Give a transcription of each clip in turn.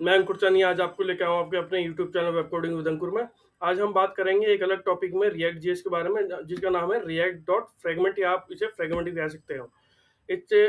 मैं अंकुर चानी आज आपको लेके आऊँ आपके अपने YouTube channel web coding with Ankur में। आज हम बात करेंगे एक अलग टॉपिक में रिएक्ट जेएस के बारे में जिसका नाम है रिएक्ट डॉट फ्रेगमेंट या आप इसे फ्रेगमेंट भी कह सकते हो। इससे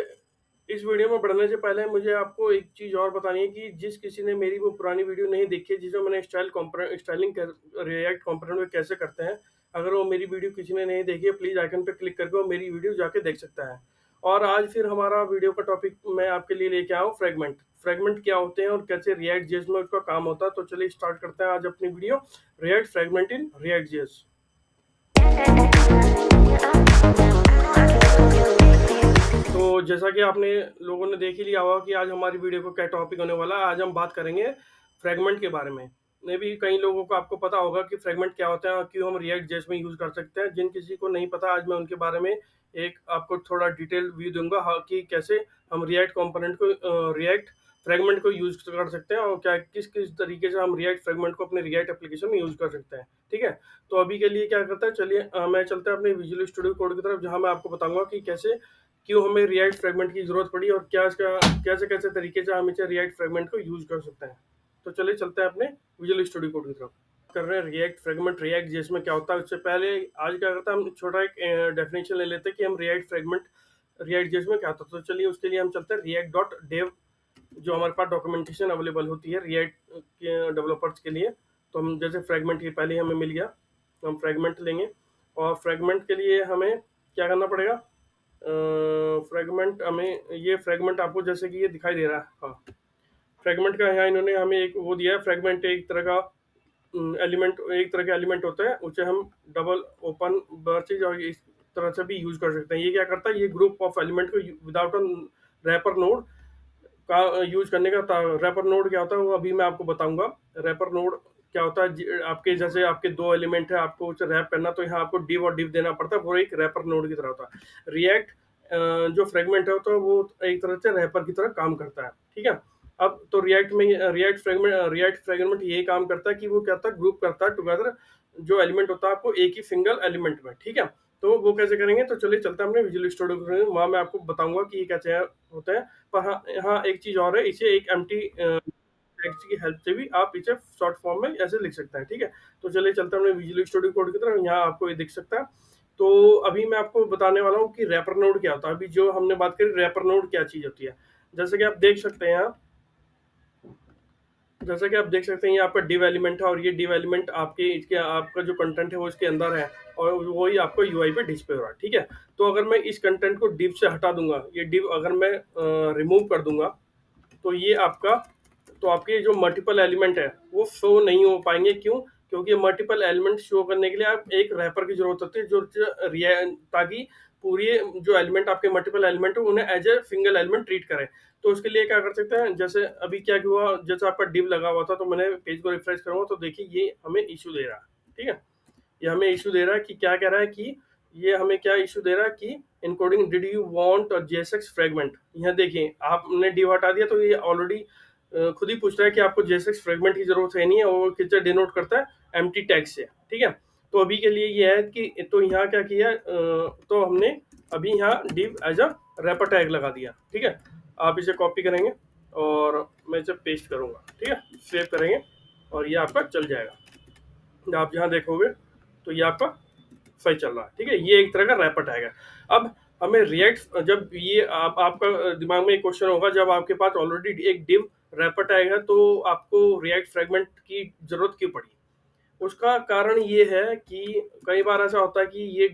इस वीडियो में बढ़ने से पहले मुझे आपको एक चीज़ और बतानी है कि जिस किसी ने मेरी वो पुरानी वीडियो नहीं देखी है जिसमें मैंने स्टाइलिंग रिएक्ट कंपोनेंट में कैसे करते हैं, अगर वो मेरी वीडियो किसी ने नहीं देखी है प्लीज़ आइकन पे क्लिक करके वो मेरी वीडियो जाके देख सकता है। और आज फिर हमारा वीडियो का टॉपिक मैं आपके लिए लेके आया हूँ फ्रेगमेंट। फ्रेगमेंट क्या होते हैं और कैसे रिएक्ट जेएस में उसका काम होता है, तो चलिए स्टार्ट करते हैं आज अपनी video react fragment in React JS. तो जैसा कि आपने लोगों ने देख ही लिया होगा कि आज हमारी वीडियो को क्या टॉपिक होने वाला है। आज हम बात करेंगे फ्रेगमेंट के बारे में। मे भी कई लोगों को आपको पता होगा कि फ्रेगमेंट क्या होता है और क्यों हम रिएक्ट जेएस में यूज़ कर सकते हैं। जिन किसी को नहीं पता आज मैं उनके बारे में एक आपको थोड़ा डिटेल व्यू दूंगा, हाँ, कि कैसे हम रिएक्ट कंपोनेंट को रिएक्ट फ्रेगमेंट को यूज़ कर सकते हैं और क्या किस किस तरीके से हम रिएक्ट फ्रेगमेंट को अपने रिएक्ट एप्लीकेशन में यूज़ कर सकते हैं। ठीक है, तो अभी के लिए क्या करता है, चलिए मैं चलते हैं अपने विजुअल स्टूडियो कोड की तरफ, जहाँ मैं आपको बताऊंगा कि कैसे क्यों हमें रिएक्ट फ्रेगमेंट की जरूरत पड़ी और क्या इसका कैसे कैसे तरीके से हम इसे रिएक्ट फ्रेगमेंट को यूज कर सकते हैं। तो चलिए चलते हैं अपने विजुअल स्टूडियो कोड की तरफ। कर रहे हैं रिएक्ट फ्रेगमेंट रिएक्ट जिसमें क्या होता है, उससे पहले आज क्या करता है, हम छोटा एक डेफिनेशन ले लेते हैं कि हम रिएक्ट फ्रेगमेंट रिएक्ट जिसमें क्या होता है। तो चलिए उसके लिए हम चलते हैं रिएक्ट डॉट डेव, जो हमारे पास डॉक्यूमेंटेशन अवेलेबल होती है रिएक्ट के डेवलपर्स के लिए। तो हम जैसे फ्रेगमेंट की पहले हमें मिल गया, तो हम फ्रेगमेंट लेंगे और फ्रेगमेंट के लिए हमें क्या करना पड़ेगा। फ्रेगमेंट हमें ये फ्रेगमेंट आपको जैसे कि ये दिखाई दे रहा है, हाँ, फ्रेगमेंट का यहाँ इन्होंने हमें एक वो दिया है। फ्रेगमेंट एक तरह का एलिमेंट, एक तरह का एलिमेंट होता है, उसे हम डबल ओपन ब्रशेज और इस तरह से भी यूज कर सकते हैं। ये क्या करता है, ये ग्रुप ऑफ एलिमेंट को विदाउट रैपर नोड का यूज करने का। रैपर नोड क्या होता है वो अभी मैं आपको बताऊंगा। रैपर नोड क्या होता है, आपके जैसे आपके दो एलिमेंट है, आपको उसे रैप करना, तो यहाँ आपको डिव और डिव देना पड़ता है, वो एक रैपर नोड की तरह होता है। रिएक्ट जो फ्रेगमेंट है तो वो एक तरह से रैपर की तरह काम करता है। ठीक है, अब तो रिएक्ट में रिएक्ट फ्रेगमेंट ये काम करता है कि वो क्या होता है, ग्रुप करता है टुगेदर जो एलिमेंट होता है आपको एक ही सिंगल एलिमेंट में। ठीक है, तो वो कैसे करेंगे, तो चलिए चलते हैं अपने विजुअल स्टूडियो, वहाँ मैं आपको बताऊंगा कि ये कैसे होता है। पर हाँ, यहाँ एक चीज और है, इसे एक एम्प्टी टेक्स्ट की हेल्प से भी आप इसे शॉर्ट फॉर्म में ऐसे लिख सकते हैं। ठीक है, तो चलिए चलते हैं अपने विजुअल स्टूडियो कोड की तरफ, यहाँ आपको ये दिख सकता है। तो अभी मैं आपको बताने वाला हूँ कि रैपर नोड क्या होता है। अभी जो हमने बात करी रैपर नोड क्या चीज होती है, जैसे कि आप देख सकते हैं यहाँ, जैसा कि आप देख सकते हैं ये आपका डिव एलिमेंट है और ये डिव एलिमेंट आपके इसके आपका जो कंटेंट है वो इसके अंदर है और वही आपको यूआई पे डिस्प्ले हो रहा है। ठीक है, तो अगर मैं इस कंटेंट को डिव से हटा दूंगा, ये डिव अगर मैं रिमूव कर दूंगा, तो ये आपका, तो आपके जो मल्टीपल एलिमेंट है वो शो नहीं हो पाएंगे। क्यों? क्योंकि मल्टीपल एलिमेंट शो करने के लिए आप एक रैपर की जरूरत होती है जो ताकि पूरी जो एलिमेंट आपके मल्टीपल एलिमेंट है उन्हें as a single element treat करें। तो उसके लिए क्या कर सकते हैं, जैसे अभी क्या हुआ, जैसे आपका डिव लगा हुआ था, तो मैंने पेज को रिफ्रेश करूंगा तो देखिए ये हमें इशू दे रहा है। ठीक है, ये हमें इशू दे रहा है कि क्या कह रहा है कि ये हमें क्या इशू दे रहा है कि encoding did you want JSX fragment. यहाँ देखिए आपने डिव हटा दिया तो ये ऑलरेडी खुद ही पूछ रहा है कि आपको जेएसएक्स फ्रेगमेंट की जरूरत है नहीं है, और किससे डिनोट करता है, एम्प्टी टैग से। ठीक है, तो अभी के लिए ये है कि तो यहाँ क्या किया, तो हमने अभी यहाँ div as a wrapper tag लगा दिया। ठीक है, आप इसे कॉपी करेंगे और मैं इसे पेस्ट करूंगा। ठीक है, सेव करेंगे और ये आपका चल जाएगा। आप यहाँ देखोगे तो ये आपका सही चल रहा है। ठीक है, ये एक तरह का रैपर टैग है। अब हमें रिएक्ट, जब ये आपका दिमाग में एक क्वेश्चन होगा, जब आपके पास ऑलरेडी एक डिव रैपर टैग है तो आपको रिएक्ट फ्रेगमेंट की जरूरत क्यों पड़ी। उसका कारण ये है कि कई बार ऐसा होता है कि ये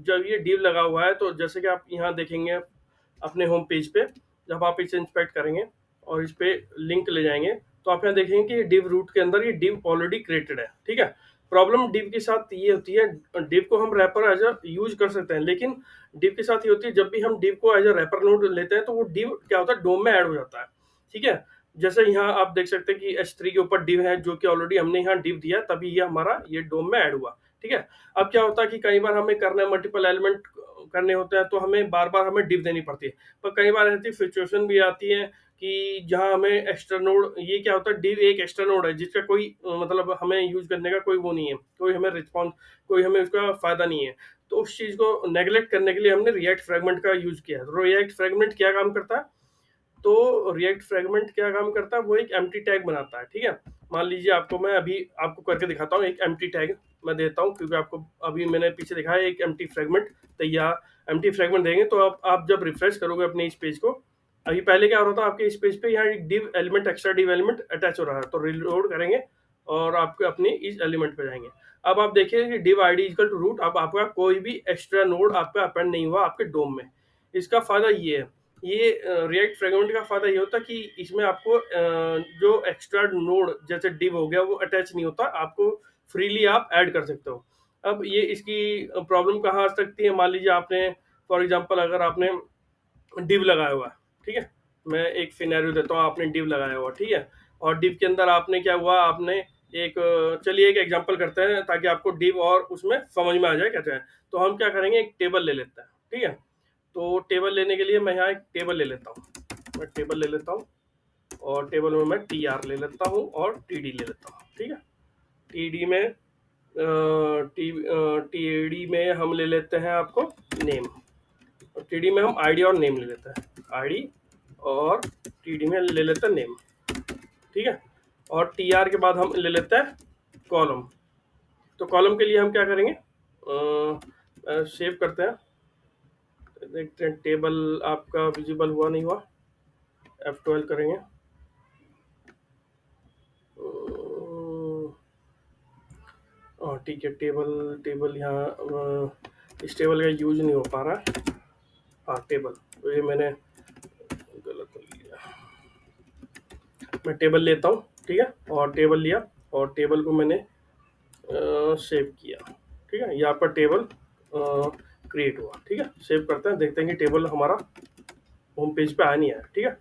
जब ये डिव लगा हुआ है, तो जैसे कि आप यहाँ देखेंगे अपने होम पेज पे, जब आप इसे इंस्पेक्ट करेंगे और इस पे लिंक ले जाएंगे, तो आप यहाँ देखेंगे कि डिव रूट के अंदर ये डिव ऑलरेडी क्रिएटेड है। ठीक है, प्रॉब्लम डिव के साथ ये होती है, डिव को हम रैपर एज अ यूज कर सकते हैं, लेकिन डिव के साथ ये होती है जब भी हम डिव को एज अ रैपर नोड लेते हैं तो वो डिव क्या होता है, डोम में ऐड हो जाता है। ठीक है, जैसे यहाँ आप देख सकते हैं कि S3 के ऊपर डिव है, जो कि ऑलरेडी हमने यहाँ डिव दिया, तभी ये हमारा ये डोम में ऐड हुआ। ठीक है, अब क्या होता है कि कई बार हमें करना है, मल्टीपल एलिमेंट करने होते हैं, तो हमें बार बार हमें डिव देनी पड़ती है। पर कई बार ऐसी सिचुएशन भी आती है कि जहाँ हमें एक्स्ट्रा नोड, ये क्या होता है, डिव एक एक्स्ट्रा नोड है जिसका कोई मतलब हमें यूज करने का कोई वो नहीं है, कोई हमें रिस्पॉन्स, कोई हमें उसका फायदा नहीं है। तो उस चीज को नेग्लेक्ट करने के लिए हमने रिएक्ट फ्रेगमेंट का यूज किया है। तो रिएक्ट फ्रेगमेंट क्या काम करता है, तो रिएक्ट फ्रेगमेंट क्या काम करता है, वो एक एम्प्टी टैग बनाता है, ठीक है। मान लीजिए आपको मैं अभी आपको करके दिखाता हूँ, एक एम्प्टी टैग मैं देता हूँ, क्योंकि आपको अभी मैंने पीछे दिखाया एक एम्प्टी फ्रेगमेंट। तो या एम्प्टी फ्रेगमेंट देंगे तो आप जब रिफ्रेश करोगे अपने इस पेज को, अभी पहले क्या हो रहा था आपके इस पेज पे, यहाँ एक div element, extra div element attach हो रहा है, तो रिलोड करेंगे और आपके अपने इस एलिमेंट पे जाएंगे। अब आप देखिए कि div id equal to root, अब आपका कोई भी एक्स्ट्रा नोड आपका अपेंड नहीं हुआ आपके डोम में। इसका फायदा ये है, ये रिएक्ट फ्रेगमेंट का फायदा ये होता है कि इसमें आपको जो एक्स्ट्रा नोड जैसे div हो गया वो अटैच नहीं होता, आपको फ्रीली आप ऐड कर सकते हो। अब ये इसकी प्रॉब्लम कहाँ आ सकती है, मान लीजिए आपने फॉर एग्जांपल अगर आपने डिव लगाया हुआ है, ठीक है, मैं एक सिनेरियो देता हूँ, आपने डिव लगाया हुआ, ठीक है, और डिव के अंदर आपने क्या हुआ, आपने एक चलिए एक एग्जांपल करते हैं ताकि आपको डिव और उसमें समझ में आ जाए कैसे है। तो हम क्या करेंगे, एक टेबल ले लेते हैं, ठीक है। तो टेबल लेने के लिए मैं यहाँ एक टेबल ले लेता हूँ, मैं टेबल ले लेता हूँ, और टेबल में मैं टी आर ले लेता हूँ और टी डी ले लेता हूँ, ठीक है। टी डी में टी डी में हम ले लेते हैं आपको नेम, और टीडी में हम आईडी और नेम ले लेते हैं, आईडी और टीडी में ले लेते हैं नेम, ठीक है। और टीआर के बाद हम ले लेते हैं कॉलम। तो कॉलम के लिए हम क्या करेंगे, सेव करते हैं, देखते हैं टेबल आपका विजिबल हुआ नहीं हुआ, F12 करेंगे। ठीक है, टेबल टेबल यहाँ इस टेबल का यूज नहीं हो पा रहा है। हाँ टेबल, तो ये मैंने गलत लिया, मैं टेबल लेता हूँ, ठीक है, और टेबल लिया और टेबल को मैंने सेव किया, ठीक है। ये आपका टेबल क्रिएट हुआ, ठीक है। सेव करते हैं, देखते हैं कि टेबल हमारा होम पेज पे आया नहीं आया, ठीक है।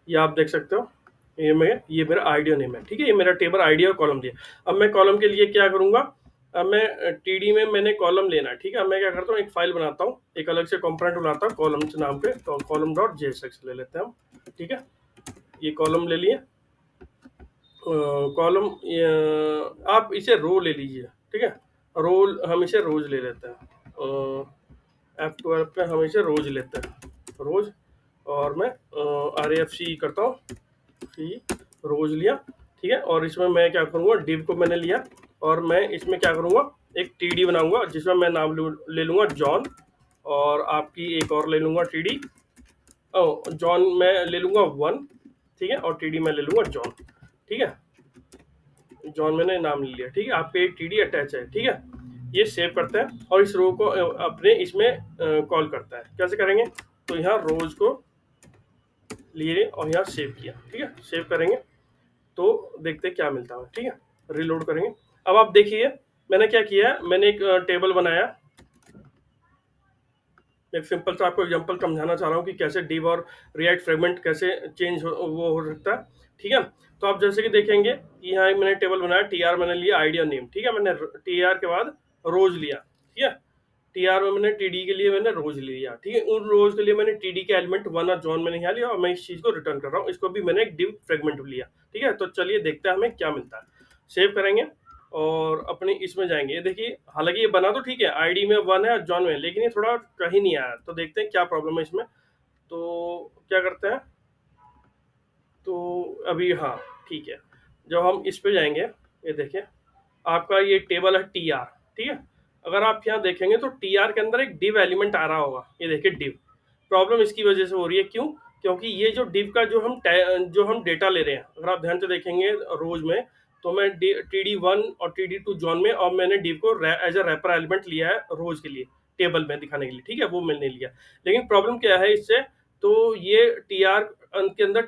ये आप देख सकते हो, ये मेरा आईडी और नेम है, ठीक है, ये मेरा टेबल आईडी और कॉलम दिया। अब मैं कॉलम के लिए क्या करूंगा, अब मैं टीडी में मैंने कॉलम लेना है, ठीक है। अब मैं क्या करता हूँ, एक फाइल बनाता हूँ, एक अलग से कंपोनेंट बनाता हूँ कॉलम्स नाम पे, तो कॉलम डॉट जेएसएक्स ले लेते हैं हम, ठीक है। ये कॉलम ले लिए, कॉलम आप इसे रो ले लीजिए, ठीक है। रोल हम इसे रोज ले लेते हैं, F12 पे हम इसे रोज लेते हैं, रोज, और मैं RAFC करता हूँ, सी रोज लिया, ठीक है। और इसमें मैं क्या करूँगा, डिव को मैंने लिया और मैं इसमें क्या करूँगा, एक टीडी बनाऊंगा जिसमें मैं नाम ले लूँगा जॉन, और आपकी एक और ले लूँगा टीडी, जॉन मैं ले लूँगा 1, ठीक है, और टीडी मैं ले लूँगा जॉन, ठीक है। जॉन मैंने नाम ले लिया, ठीक है, आपके एक टीडी अटैच है, ठीक है। ये सेव करते हैं और इस रो को अपने इसमें कॉल करता है, कैसे करेंगे, तो यहाँ रोज को लिए और यहाँ सेव किया, ठीक है। सेव करेंगे तो देखते हैं क्या मिलता है, ठीक है। रिलोड करेंगे, अब आप देखिए मैंने क्या किया, मैंने एक टेबल बनाया, एक सिंपल सा आपको एग्जांपल समझाना चाह रहा हूँ कि कैसे डिव और रिएक्ट फ्रेगमेंट कैसे चेंज वो हो सकता है, ठीक है। तो आप जैसे कि देखेंगे कि यहाँ एक मैंने टेबल बनाया, टीआर मैंने लिया, आईडी और नेम, ठीक है। मैंने टीआर के बाद रोज लिया, ठीक है। टीआर में मैंने टीडी के लिए मैंने रोज लिया, ठीक है। उन रोज के लिए मैंने टीडी के एलिमेंट 1 और जॉन मैंने यहाँ लिया, और मैं इस चीज को रिटर्न कर रहा हूँ, इसको भी मैंने एक डिव फ्रेगमेंट लिया, ठीक है। तो चलिए देखते हैं हमें क्या मिलता है। सेव करेंगे और अपने इसमें जाएंगे, ये देखिए, हालांकि ये बना तो ठीक है, आईडी में 1 है, जॉन में, लेकिन ये थोड़ा कहीं नहीं आया, तो देखते हैं क्या प्रॉब्लम है इसमें। तो क्या करते हैं, तो अभी हाँ ठीक है, जब हम इस पे जाएंगे, ये देखिए आपका ये टेबल है टीआर, ठीक है। अगर आप यहाँ देखेंगे तो टीआर के अंदर एक डिव एलिमेंट आ रहा होगा, ये देखिए डिव। प्रॉब्लम इसकी वजह से हो रही है, क्यों, क्योंकि ये जो डिव का जो हम डेटा ले रहे हैं, अगर आप ध्यान से देखेंगे रोज में, तो मैं TD1 और TD2 जॉन में, और मैंने डिव को एज अ रैपर एलिमेंट लिया है रोज के लिए, टेबल में दिखाने के लिए, ठीक है, वो मैंने लिया। लेकिन प्रॉब्लम क्या है इससे, तो ये टीआर के अंदर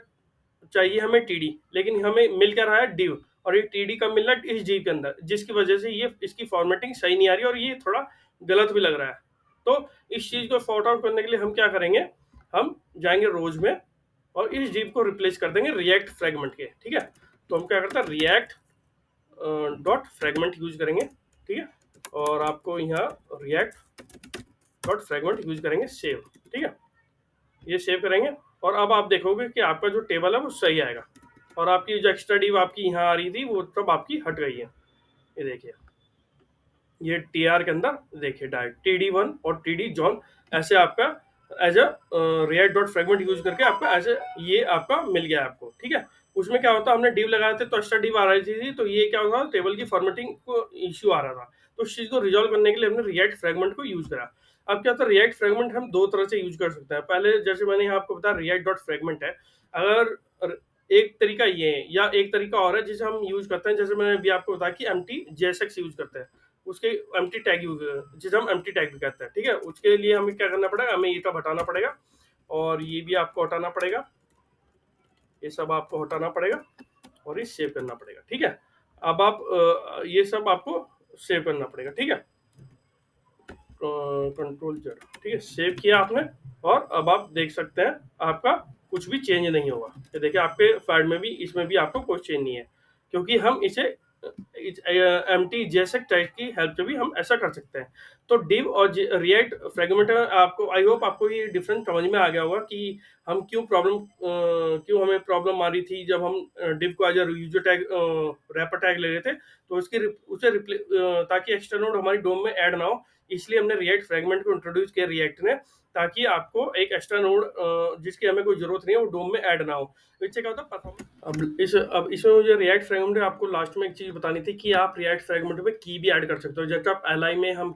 चाहिए हमें टीडी, लेकिन हमें मिल क्या रहा है डिव, और ये टीडी कब मिल रहा है इस डिव के अंदर, जिसकी वजह से ये इसकी फॉर्मेटिंग सही नहीं आ रही और ये थोड़ा गलत भी लग रहा है। तो इस चीज को सॉर्ट आउट करने के लिए हम क्या करेंगे, हम जाएंगे रोज में और इस डिव को रिप्लेस कर देंगे रिएक्ट फ्रेगमेंट के, ठीक है। तो हम क्या करते हैं, रिएक्ट डॉट फ्रेगमेंट यूज करेंगे, ठीक है, और आपको यहाँ रिएक्ट डॉट फ्रेगमेंट यूज करेंगे, सेव, ठीक है। ये सेव करेंगे और अब आप देखोगे कि आपका जो टेबल है वो सही आएगा, और आपकी जो एक्स्ट्रा डिव आपकी यहाँ आ रही थी वो सब आपकी हट गई है। ये देखिए, ये टीआर के अंदर देखिए डायरेक्ट TD1 और TD जॉन ऐसे आपका as a React dot fragment use करके आपका एज ये आपका मिल गया आपको, ठीक है। उसमें क्या होता है, हमने div लगाए थे तो एक्स्ट्रा div आ रही थी, तो ये क्या होता है, टेबल की फॉर्मेटिंग को इश्यू आ रहा था, तो उस चीज को रिजॉल्व करने के लिए हमने रिएक्ट फ्रेगमेंट को यूज करा। अब क्या होता है, रिएक्ट फ्रेगमेंट हम दो तरह से यूज कर सकते हैं। पहले जैसे मैंने यहाँ आपको बताया रिएक्ट डॉट फ्रेगमेंट है, अगर एक तरीका ये है या एक तरीका और है जिसे हम यूज करते हैं, जैसे मैंने अभी आपको बताया कि एम्प्टी जेएसएक्स यूज करते हैं, उसके एम्प्टी टैग यूज, जिसे हम एम्प्टी टैग भी कहते हैं, ठीक है। उसके लिए हमें क्या करना पड़ेगा, हमें ये सब हटाना पड़ेगा और ये भी आपको हटाना पड़ेगा, ये सब आपको हटाना पड़ेगा और ये सेव करना पड़ेगा, ठीक है। अब आप ये सब आपको सेव करना पड़ेगा, ठीक है। कंट्रोल जेड, ठीक है, सेव किया आपने। और अब आप देख सकते हैं आपका कुछ भी चेंज नहीं होगा। ये देखिए आपके फाइल में भी, इसमें भी आपको कोई चेंज नहीं है, क्योंकि हम इसे एम्प्टी जेएसएक्स टाइप की हेल्प से भी हम ऐसा कर सकते हैं। तो डिव और रिएक्ट फ्रेगमेंट, आपको आई होप आपको ये डिफरेंस समझ में आ गया होगा कि हम क्यों हमें प्रॉब्लम आ रही थी जब हम डिव को as user tag, wrapper tag ले रहे थे, तो ताकि एक्स्ट्रा नोड हमारी डोम में ऐड ना हो, इसलिए हमने रिएक्ट फ्रेगमेंट को इंट्रोड्यूस किया रिएक्ट ने, ताकि आपको एक एक्स्ट्रा नोड जिसकी हमें कोई जरूरत नहीं है वो डोम में ऐड ना हो। तो इससे क्या होता है परफॉर्मेंस। अब इसमें मुझे रिएक्ट फ्रेगमेंट में आपको लास्ट में एक चीज बतानी थी कि आप रिएक्ट फ्रेगमेंट में की भी ऐड कर सकते हो। जैसे आप एल में हम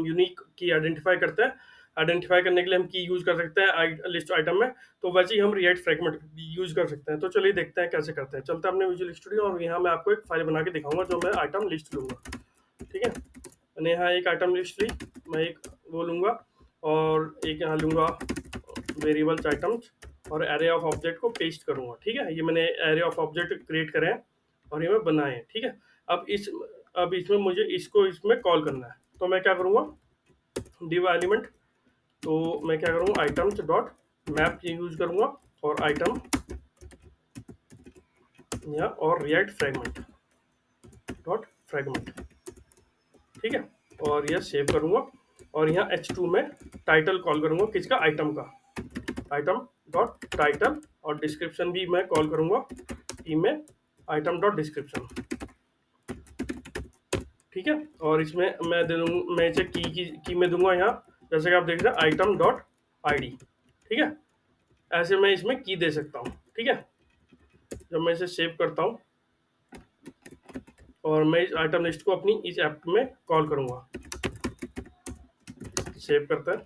यूनिक की आइडेंटिफाई करते हैं, आइडेंटिफाई करने के लिए हम की यूज कर सकते हैं लिस्ट आइटम में, तो वैसे ही हम रिएक्ट फ्रेगमेंट यूज कर सकते हैं। तो चलिए देखते हैं कैसे करते हैं। चलते हैं अपने विजुअल स्टूडियो और यहाँ मैं आपको एक फाइल बना के दिखाऊंगा जो मैं आइटम लिस्ट लूंगा, ठीक है। मैंने यहाँ एक आइटम लिस्ट ली, मैं एक वो लूंगा और एक यहाँ लूंगा वेरिएबल्स आइटम्स और एरे ऑफ ऑब्जेक्ट को पेस्ट करूंगा, ठीक है। ये मैंने एरे ऑफ ऑब्जेक्ट क्रिएट करे हैं और ये मैं बनाए हैं, ठीक है। अब इसमें मुझे इसमें कॉल करना है, तो मैं क्या करूंगा, डिव एलिमेंट, तो मैं क्या करूंगा, आइटम्स डॉट मैप यूज करूंगा और आइटम या और रिएक्ट फ्रेगमेंट डॉट फ्रेगमेंट, ठीक है। और यह सेव करूंगा और यहाँ H2 में टाइटल कॉल करूंगा, किसका, आइटम का, आइटम डॉट टाइटल, और डिस्क्रिप्शन भी मैं कॉल करूंगा की में आइटम डॉट डिस्क्रिप्शन, ठीक है। और इसमें मैं इसे की में दूंगा यहाँ, जैसे कि आप देख रहे हैं आइटम डॉट आईडी, ठीक है। ऐसे मैं इसमें की दे सकता हूँ, ठीक है। जब मैं इसे सेव करता हूँ और मैं इस आइटम लिस्ट को अपनी इस ऐप में कॉल करूंगा, सेव करता है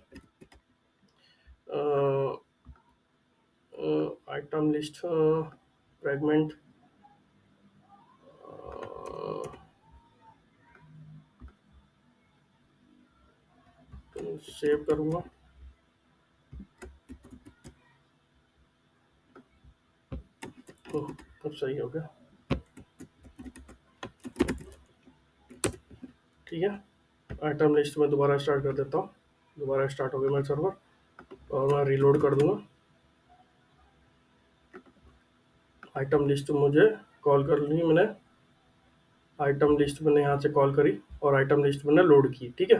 आइटम लिस्ट फ्रेगमेंट, तो सेव करूंगा, अब सही हो गया, ठीक है। आइटम लिस्ट में दोबारा स्टार्ट कर देता हूँ, दोबारा स्टार्ट हो गया मेरा सर्वर और मैं रीलोड कर दूंगा। आइटम लिस्ट मुझे कॉल कर ली मैंने, आइटम लिस्ट मैंने यहाँ से कॉल करी और आइटम लिस्ट मैंने लोड की, ठीक है।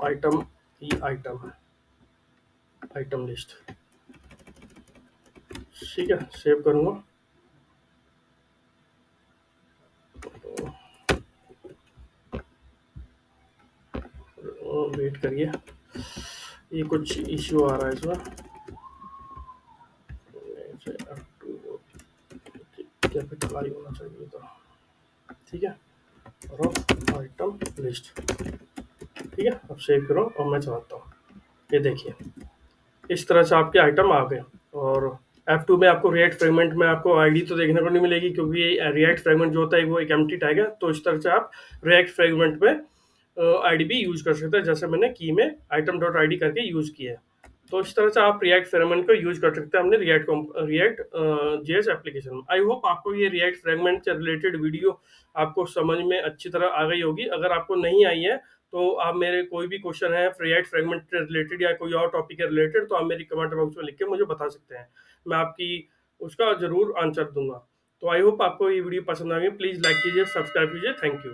आइटम, ये आइटम है, आइटम लिस्ट, ठीक है। सेव करूँगा, वेट करिए, ये कुछ इश्यू आ रहा है इसमें, कैपिटल आई होना चाहिए था, ठीक है। और आइटम लिस्ट, ठीक है। अब सेव करो और मैं चलाता हूँ, ये देखिए इस तरह से आपके आइटम आ गए। और F2 में आपको रिएक्ट फ्रेगमेंट में आपको आईडी तो देखने को नहीं मिलेगी, क्योंकि रिएक्ट फ्रेगमेंट जो होता है वो एक एम्प्टी टैग है, तो इस तरह से आप रिएक्ट फ्रेगमेंट में आईडी भी यूज कर सकते हैं, जैसे मैंने की में आइटम डॉट आईडी करके यूज किया है। तो इस तरह से आप रिएक्ट फ्रेगमेंट को यूज कर सकते हैं हमने रिएक्ट जेएस एप्लीकेशन में। आई होप आपको ये रिएक्ट फ्रेगमेंट से रिलेटेड वीडियो आपको समझ में अच्छी तरह आ गई होगी। अगर आपको नहीं आई है तो आप मेरे कोई भी क्वेश्चन है रिएक्ट फ्रेगमेंट से रिलेटेड या कोई और टॉपिक के रिलेटेड, तो आप मेरी कमेंट बॉक्स में लिख के मुझे बता सकते हैं, मैं आपकी उसका जरूर आंसर दूंगा। तो आई होप आपको ये वीडियो पसंद आ गई, प्लीज़ लाइक कीजिए, सब्सक्राइब कीजिए, थैंक यू।